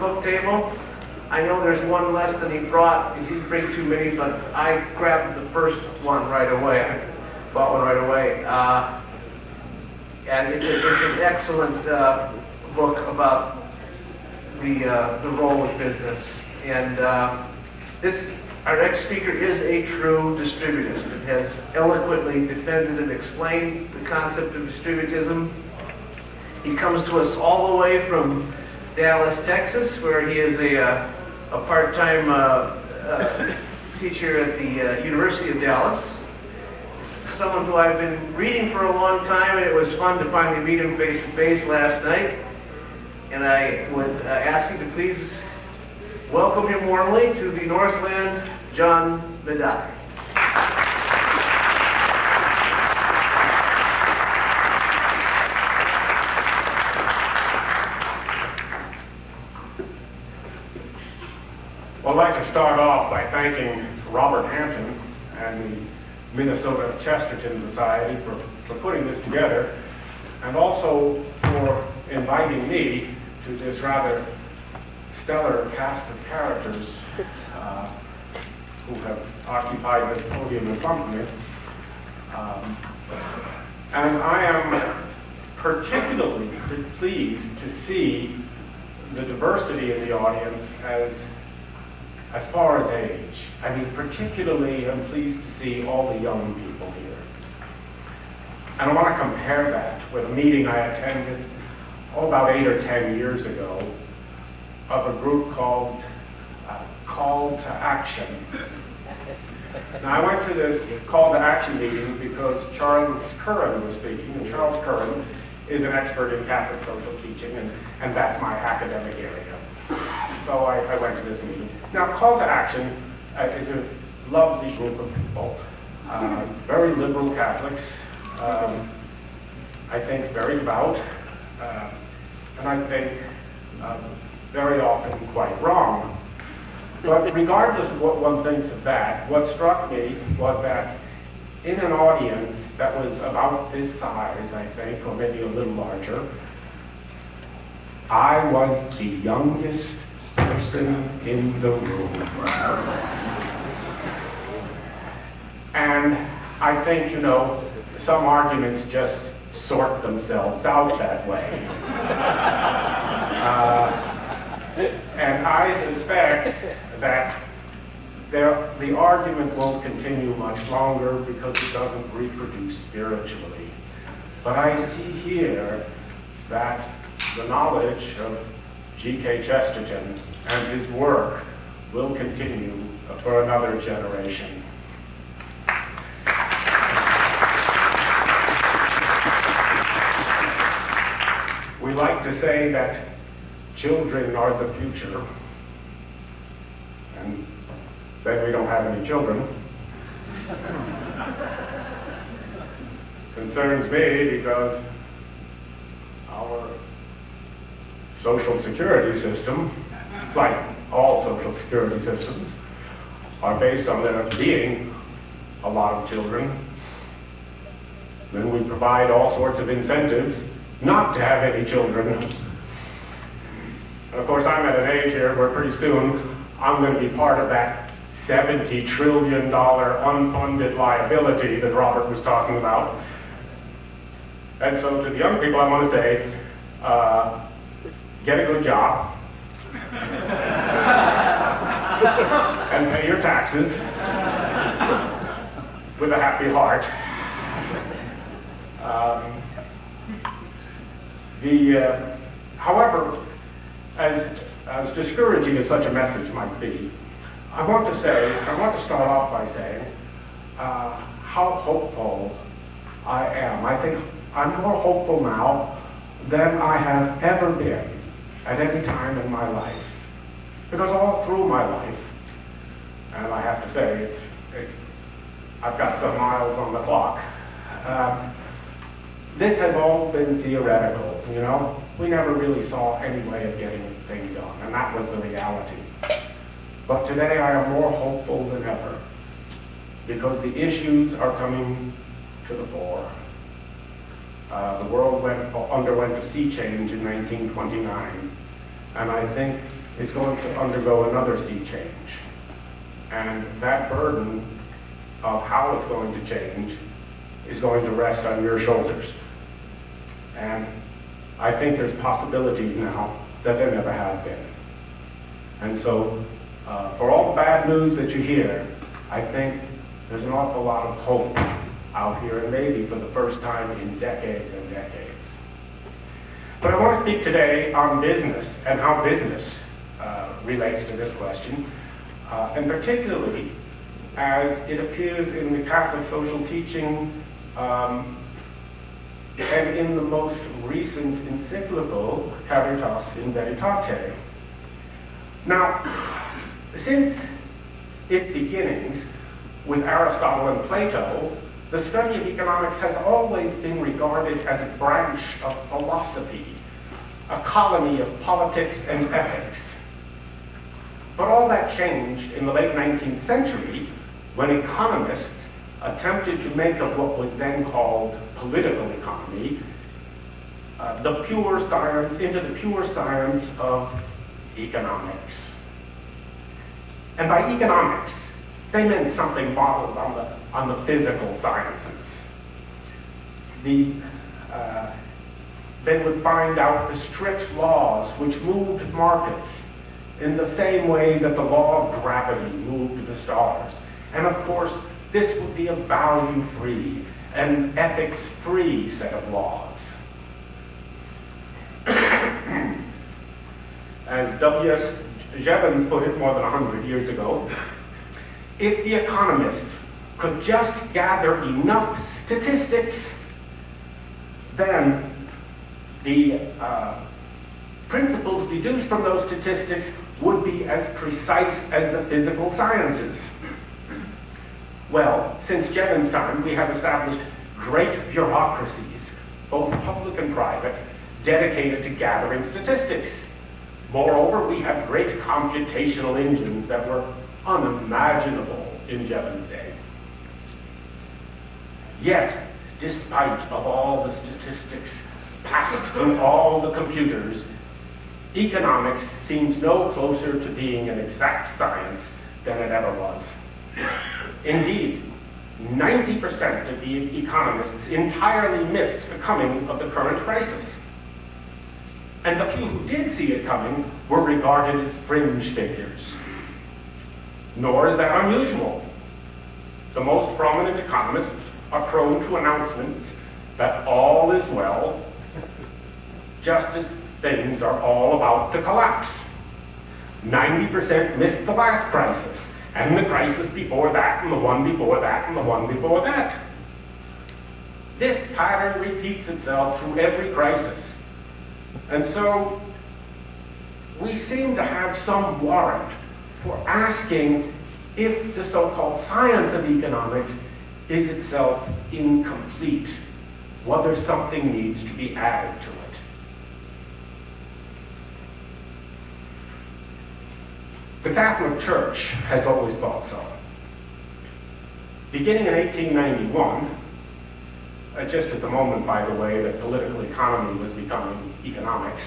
book table. I know there's one less than he brought. He didn't bring too many, but I grabbed the first one right away. I bought one right away. And it's an excellent book about the role of business. And our next speaker is a true distributist and has eloquently defended and explained the concept of distributism. He comes to us all the way from Dallas, Texas, where he is a part-time teacher at the University of Dallas. Someone who I've been reading for a long time, and it was fun to finally meet him face-to-face last night. And I would ask you to please welcome him warmly to the Northland, John Medaille. Well, I'd like to start off by thanking Robert Hampton and the Minnesota Chesterton Society for putting this together, and also for inviting me to this rather stellar cast of characters who have occupied this podium in front of me. And I am particularly pleased to see the diversity in the audience as far as age. I mean, particularly I'm pleased to see all the young people here. And I want to compare that with a meeting I attended about 8 or 10 years ago of a group called Call to Action. Now, I went to this Call to Action meeting because Charles Curran was speaking, and Charles Curran is an expert in Catholic social teaching, and that's my academic area. So I went to this meeting. Now, Call to Action is a lovely group of people, very liberal Catholics, I think very devout, and I think very often quite wrong. But regardless of what one thinks of that, what struck me was that in an audience that was about this size, I think, or maybe a little larger, I was the youngest person in the room. And I think, you know, some arguments just sort themselves out that way. And I suspect that the argument won't continue much longer because it doesn't reproduce spiritually. But I see here that the knowledge of G.K. Chesterton and his work will continue for another generation. We like to say that children are the future, and then we don't have any children. Concerns me because our social security system, like all social security systems, are based on there being a lot of children. Then we provide all sorts of incentives not to have any children. And of course, I'm at an age here where pretty soon I'm going to be part of that $70 trillion unfunded liability that Robert was talking about. And so to the young people, I want to say, get a good job and pay your taxes with a happy heart. However, as discouraging as such a message might be, I want to start off by saying how hopeful I am. I think I'm more hopeful now than I have ever been at any time in my life. Because all through my life, and I have to say, I've got some miles on the clock, this has all been theoretical, you know? We never really saw any way of getting things done, and that was the reality. But today I am more hopeful than ever, because the issues are coming to the fore. The world underwent a sea change in 1929, and I think is going to undergo another sea change. And that burden of how it's going to change is going to rest on your shoulders. And I think there's possibilities now that there never have been. And so, for all the bad news that you hear, I think there's an awful lot of hope out here, and maybe for the first time in decades and decades. But I want to speak today on business and how business relates to this question, and particularly as it appears in the Catholic social teaching and in the most recent encyclical, Caritas in Veritate. Now, since its beginnings with Aristotle and Plato, the study of economics has always been regarded as a branch of philosophy, a colony of politics and ethics. But all that changed in the late 19th century when economists attempted to make of what was then called political economy the pure science into the pure science of economics. And by economics, they meant something modeled on the physical sciences. They would find out the strict laws which moved markets in the same way that the law of gravity moved the stars. And of course, this would be a value-free and ethics-free set of laws. As W.S. Jevons put it more than 100 years ago, if the economist could just gather enough statistics, then the principles deduced from those statistics would be as precise as the physical sciences. Well, since Jevons' time, we have established great bureaucracies, both public and private, dedicated to gathering statistics. Moreover, we have great computational engines that were unimaginable in Jevons' day. Yet, despite of all the statistics passed through all the computers, economics seems no closer to being an exact science than it ever was. Indeed, 90% of the economists entirely missed the coming of the current crisis. And the few who did see it coming were regarded as fringe figures. Nor is that unusual. The most prominent economists are prone to announcements that all is well, just as things are all about to collapse. 90% missed the last crisis, and the crisis before that, and the one before that, and the one before that. This pattern repeats itself through every crisis. And so, we seem to have some warrant for asking if the so-called science of economics is itself incomplete, whether something needs to be added to it. The Catholic Church has always thought so. Beginning in 1891, just at the moment, by the way, that political economy was becoming economics,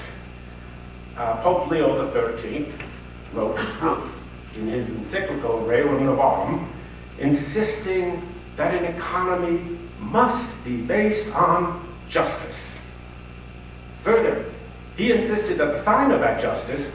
Pope Leo XIII wrote in his encyclical Rerum Novarum, insisting that an economy must be based on justice. Further, he insisted that the sign of that justice